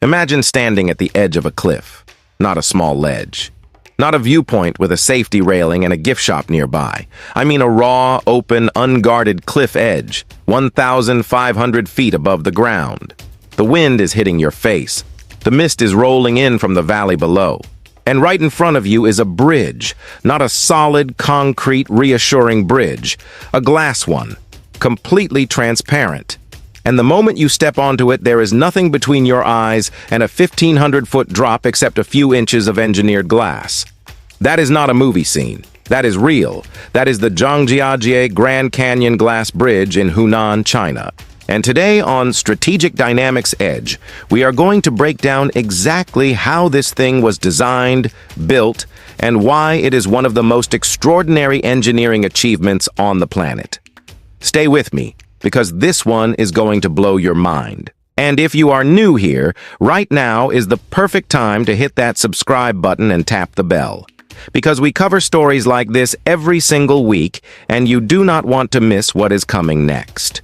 Imagine standing at the edge of a cliff, not a small ledge. Not a viewpoint with a safety railing and a gift shop nearby. I mean a raw, open, unguarded cliff edge, 1,500 feet above the ground. The wind is hitting your face. The mist is rolling in from the valley below. And right in front of you is a bridge, not a solid, concrete, reassuring bridge, a glass one, completely transparent. And the moment you step onto it, there is nothing between your eyes and a 1,500-foot drop except a few inches of engineered glass. That is not a movie scene. That is real. That is the Zhangjiajie Grand Canyon Glass Bridge in Hunan, China. And today on Strategic Dynamics Edge, we are going to break down exactly how this thing was designed, built, and why it is one of the most extraordinary engineering achievements on the planet. Stay with me, because this one is going to blow your mind. And if you are new here, right now is the perfect time to hit that subscribe button and tap the bell. Because we cover stories like this every single week, and you do not want to miss what is coming next.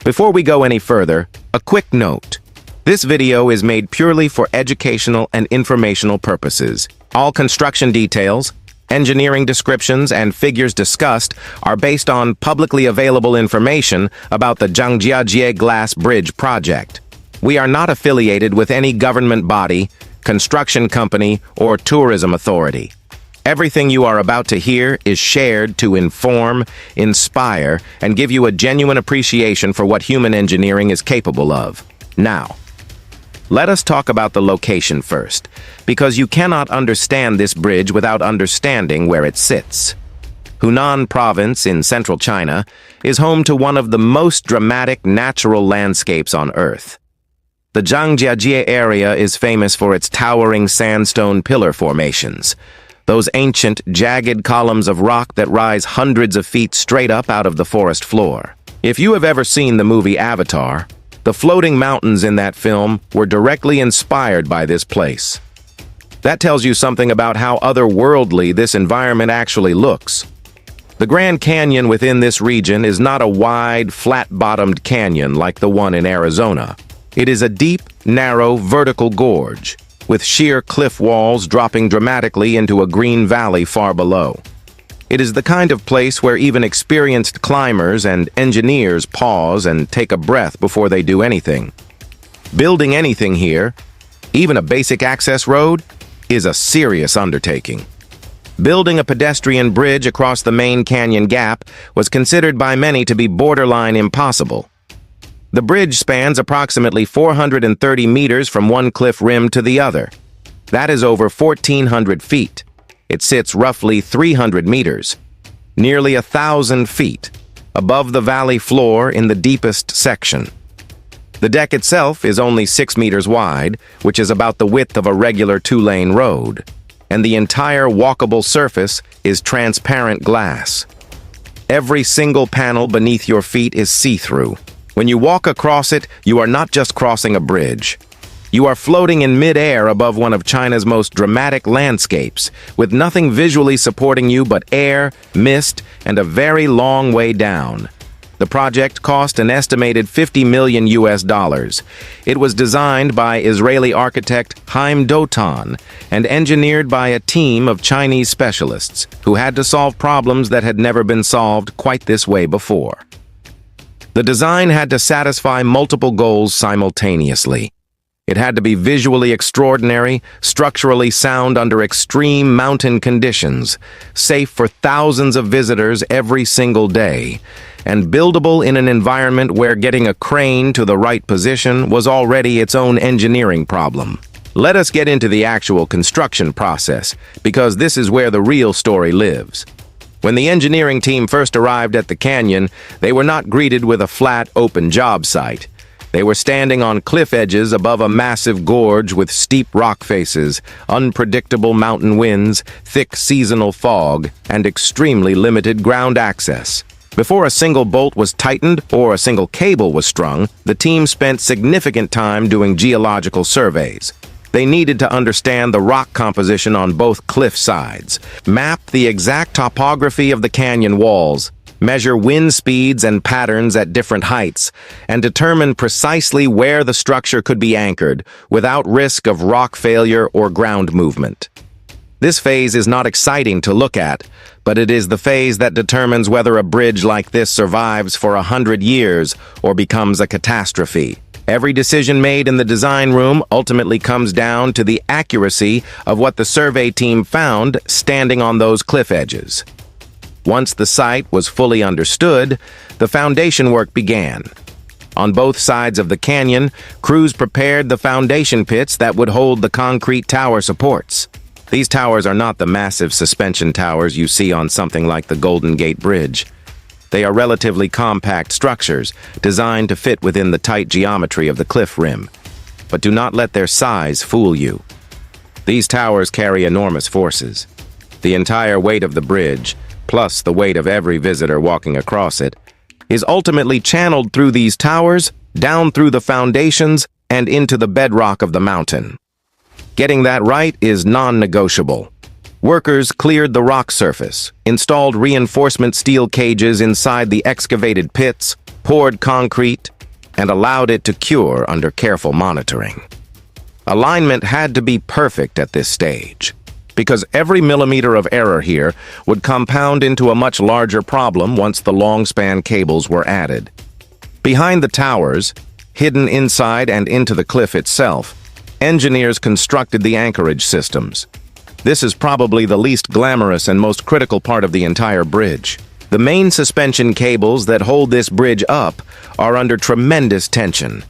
Before we go any further, a quick note. This video is made purely for educational and informational purposes. All construction details, engineering descriptions, and figures discussed are based on publicly available information about the Zhangjiajie Glass Bridge project. We are not affiliated with any government body, construction company, or tourism authority. Everything you are about to hear is shared to inform, inspire, and give you a genuine appreciation for what human engineering is capable of. Now, let us talk about the location first, because you cannot understand this bridge without understanding where it sits. Hunan Province in central China is home to one of the most dramatic natural landscapes on Earth. The Zhangjiajie area is famous for its towering sandstone pillar formations, those ancient, jagged columns of rock that rise hundreds of feet straight up out of the forest floor. If you have ever seen the movie Avatar, the floating mountains in that film were directly inspired by this place. That tells you something about how otherworldly this environment actually looks. The Grand Canyon within this region is not a wide, flat-bottomed canyon like the one in Arizona. It is a deep, narrow, vertical gorge, with sheer cliff walls dropping dramatically into a green valley far below. It is the kind of place where even experienced climbers and engineers pause and take a breath before they do anything. Building anything here, even a basic access road, is a serious undertaking. Building a pedestrian bridge across the main canyon gap was considered by many to be borderline impossible. The bridge spans approximately 430 meters from one cliff rim to the other. That is over 1,400 feet. It sits roughly 300 meters, nearly 1,000 feet, above the valley floor in the deepest section. The deck itself is only 6 meters wide, which is about the width of a regular two-lane road, and the entire walkable surface is transparent glass. Every single panel beneath your feet is see-through. When you walk across it, you are not just crossing a bridge. You are floating in mid-air above one of China's most dramatic landscapes, with nothing visually supporting you but air, mist, and a very long way down. The project cost an estimated $50 million. It was designed by Israeli architect Haim Dotan and engineered by a team of Chinese specialists who had to solve problems that had never been solved quite this way before. The design had to satisfy multiple goals simultaneously. It had to be visually extraordinary, structurally sound under extreme mountain conditions, safe for thousands of visitors every single day, and buildable in an environment where getting a crane to the right position was already its own engineering problem. Let us get into the actual construction process, because this is where the real story lives. When the engineering team first arrived at the canyon, they were not greeted with a flat, open job site. They were standing on cliff edges above a massive gorge with steep rock faces, unpredictable mountain winds, thick seasonal fog, and extremely limited ground access. Before a single bolt was tightened or a single cable was strung, the team spent significant time doing geological surveys. They needed to understand the rock composition on both cliff sides, map the exact topography of the canyon walls, measure wind speeds and patterns at different heights, and determine precisely where the structure could be anchored without risk of rock failure or ground movement. This phase is not exciting to look at, but it is the phase that determines whether a bridge like this survives for 100 years or becomes a catastrophe. Every decision made in the design room ultimately comes down to the accuracy of what the survey team found standing on those cliff edges. Once the site was fully understood, the foundation work began. On both sides of the canyon, crews prepared the foundation pits that would hold the concrete tower supports. These towers are not the massive suspension towers you see on something like the Golden Gate Bridge. They are relatively compact structures designed to fit within the tight geometry of the cliff rim. But do not let their size fool you. These towers carry enormous forces. The entire weight of the bridge, plus the weight of every visitor walking across it, is ultimately channeled through these towers, down through the foundations, and into the bedrock of the mountain. Getting that right is non-negotiable. Workers cleared the rock surface, installed reinforcement steel cages inside the excavated pits, poured concrete, and allowed it to cure under careful monitoring. Alignment had to be perfect at this stage, because every millimeter of error here would compound into a much larger problem once the long-span cables were added. Behind the towers, hidden inside and into the cliff itself, engineers constructed the anchorage systems. This is probably the least glamorous and most critical part of the entire bridge. The main suspension cables that hold this bridge up are under tremendous tension.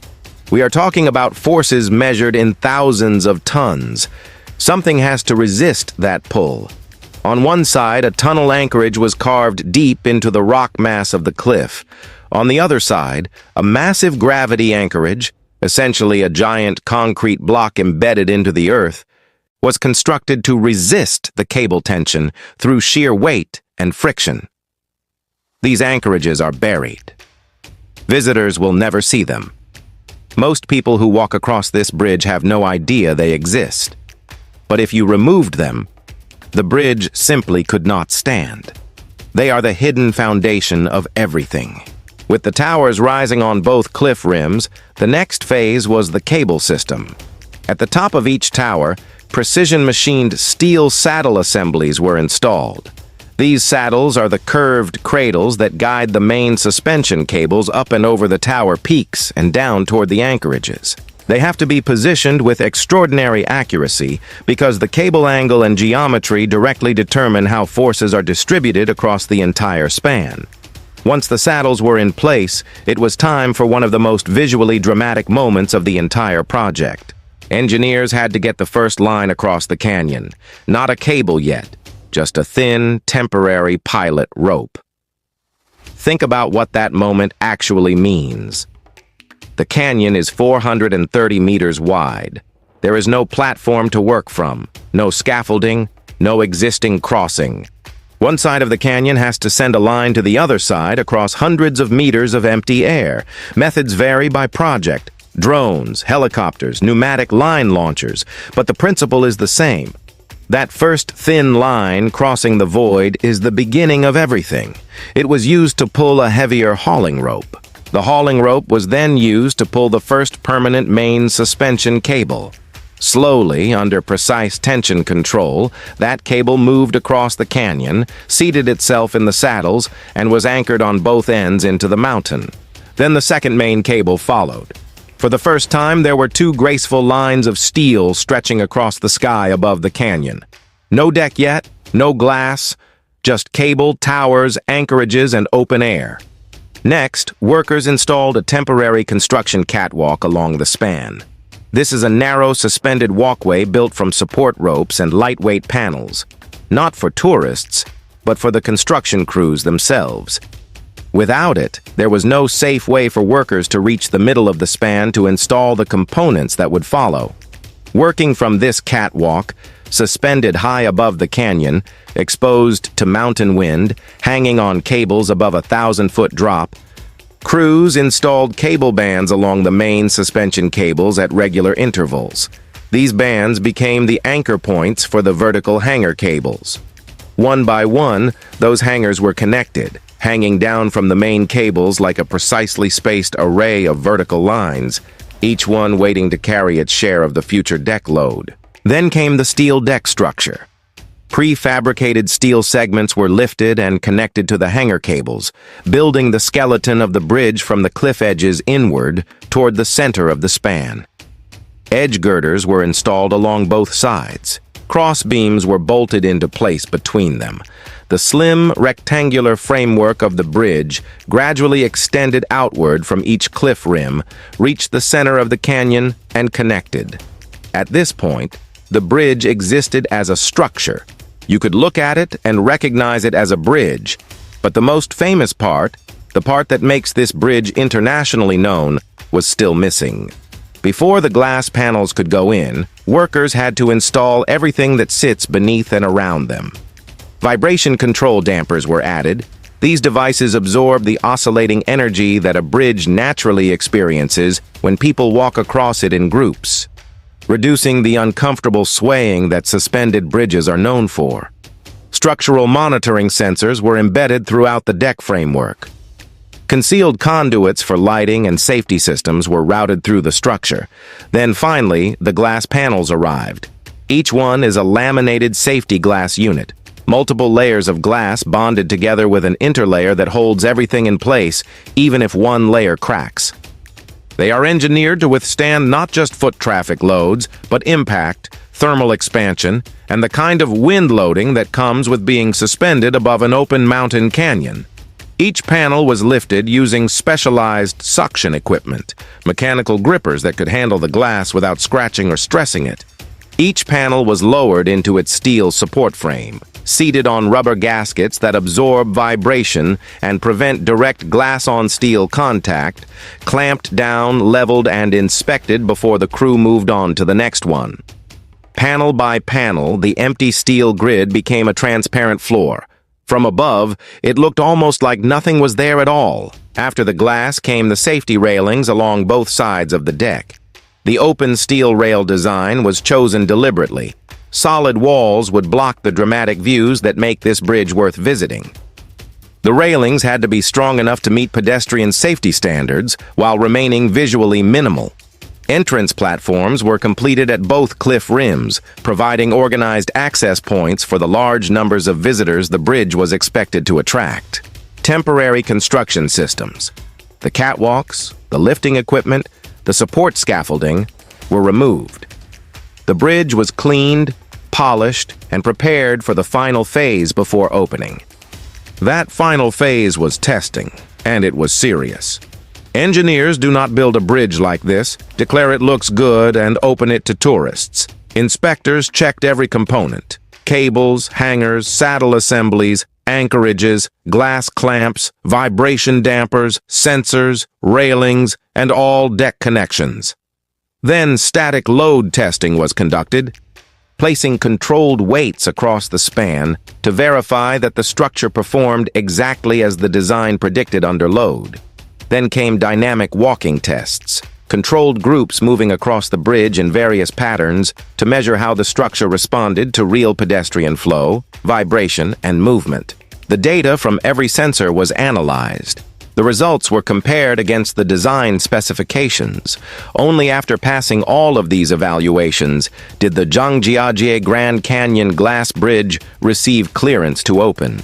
We are talking about forces measured in thousands of tons. Something has to resist that pull. On one side, a tunnel anchorage was carved deep into the rock mass of the cliff. On the other side, a massive gravity anchorage, essentially a giant concrete block embedded into the earth, was constructed to resist the cable tension through sheer weight and friction. These anchorages are buried. Visitors will never see them. Most people who walk across this bridge have no idea they exist. But if you removed them, the bridge simply could not stand. They are the hidden foundation of everything. With the towers rising on both cliff rims, the next phase was the cable system. At the top of each tower, precision-machined steel saddle assemblies were installed. These saddles are the curved cradles that guide the main suspension cables up and over the tower peaks and down toward the anchorages. They have to be positioned with extraordinary accuracy because the cable angle and geometry directly determine how forces are distributed across the entire span. Once the saddles were in place, it was time for one of the most visually dramatic moments of the entire project. Engineers had to get the first line across the canyon. Not a cable yet, just a thin, temporary pilot rope. Think about what that moment actually means. The canyon is 430 meters wide. There is no platform to work from, no scaffolding, no existing crossing. One side of the canyon has to send a line to the other side across hundreds of meters of empty air. Methods vary by project. Drones, helicopters, pneumatic line launchers, but the principle is the same. That first thin line crossing the void is the beginning of everything. It was used to pull a heavier hauling rope. The hauling rope was then used to pull the first permanent main suspension cable. Slowly, under precise tension control, that cable moved across the canyon, seated itself in the saddles, and was anchored on both ends into the mountain. Then the second main cable followed. For the first time, there were two graceful lines of steel stretching across the sky above the canyon. No deck yet, no glass, just cable, towers, anchorages, and open air. Next, workers installed a temporary construction catwalk along the span. This is a narrow, suspended walkway built from support ropes and lightweight panels, not for tourists, but for the construction crews themselves. Without it, there was no safe way for workers to reach the middle of the span to install the components that would follow. Working from this catwalk, suspended high above the canyon, exposed to mountain wind, hanging on cables above a 1,000-foot drop, crews installed cable bands along the main suspension cables at regular intervals. These bands became the anchor points for the vertical hanger cables. One by one, those hangers were connected. hanging down from the main cables like a precisely spaced array of vertical lines, each one waiting to carry its share of the future deck load. Then came the steel deck structure. Prefabricated steel segments were lifted and connected to the hanger cables, building the skeleton of the bridge from the cliff edges inward toward the center of the span. Edge girders were installed along both sides. Cross beams were bolted into place between them. The slim, rectangular framework of the bridge gradually extended outward from each cliff rim, reached the center of the canyon, and connected. At this point, the bridge existed as a structure. You could look at it and recognize it as a bridge, but the most famous part, the part that makes this bridge internationally known, was still missing. Before the glass panels could go in, workers had to install everything that sits beneath and around them. Vibration control dampers were added. These devices absorb the oscillating energy that a bridge naturally experiences when people walk across it in groups, reducing the uncomfortable swaying that suspended bridges are known for. Structural monitoring sensors were embedded throughout the deck framework. Concealed conduits for lighting and safety systems were routed through the structure. Then finally, the glass panels arrived. Each one is a laminated safety glass unit. Multiple layers of glass bonded together with an interlayer that holds everything in place, even if one layer cracks. They are engineered to withstand not just foot traffic loads, but impact, thermal expansion, and the kind of wind loading that comes with being suspended above an open mountain canyon. Each panel was lifted using specialized suction equipment, mechanical grippers that could handle the glass without scratching or stressing it. Each panel was lowered into its steel support frame, seated on rubber gaskets that absorb vibration and prevent direct glass-on-steel contact, clamped down, leveled, and inspected before the crew moved on to the next one. Panel by panel, the empty steel grid became a transparent floor. From above, it looked almost like nothing was there at all. After the glass came the safety railings along both sides of the deck. The open steel rail design was chosen deliberately. Solid walls would block the dramatic views that make this bridge worth visiting. The railings had to be strong enough to meet pedestrian safety standards while remaining visually minimal. Entrance platforms were completed at both cliff rims, providing organized access points for the large numbers of visitors the bridge was expected to attract. Temporary construction systems. The catwalks, the lifting equipment, the support scaffolding were removed. The bridge was cleaned, polished, and prepared for the final phase before opening. That final phase was testing, and it was serious. Engineers do not build a bridge like this, declare it looks good, and open it to tourists. Inspectors checked every component: cables, hangers, saddle assemblies, anchorages, glass clamps, vibration dampers, sensors, railings, and all deck connections. Then static load testing was conducted, placing controlled weights across the span to verify that the structure performed exactly as the design predicted under load. Then came dynamic walking tests, controlled groups moving across the bridge in various patterns to measure how the structure responded to real pedestrian flow, vibration, and movement. The data from every sensor was analyzed. The results were compared against the design specifications. Only after passing all of these evaluations did the Zhangjiajie Grand Canyon Glass Bridge receive clearance to open.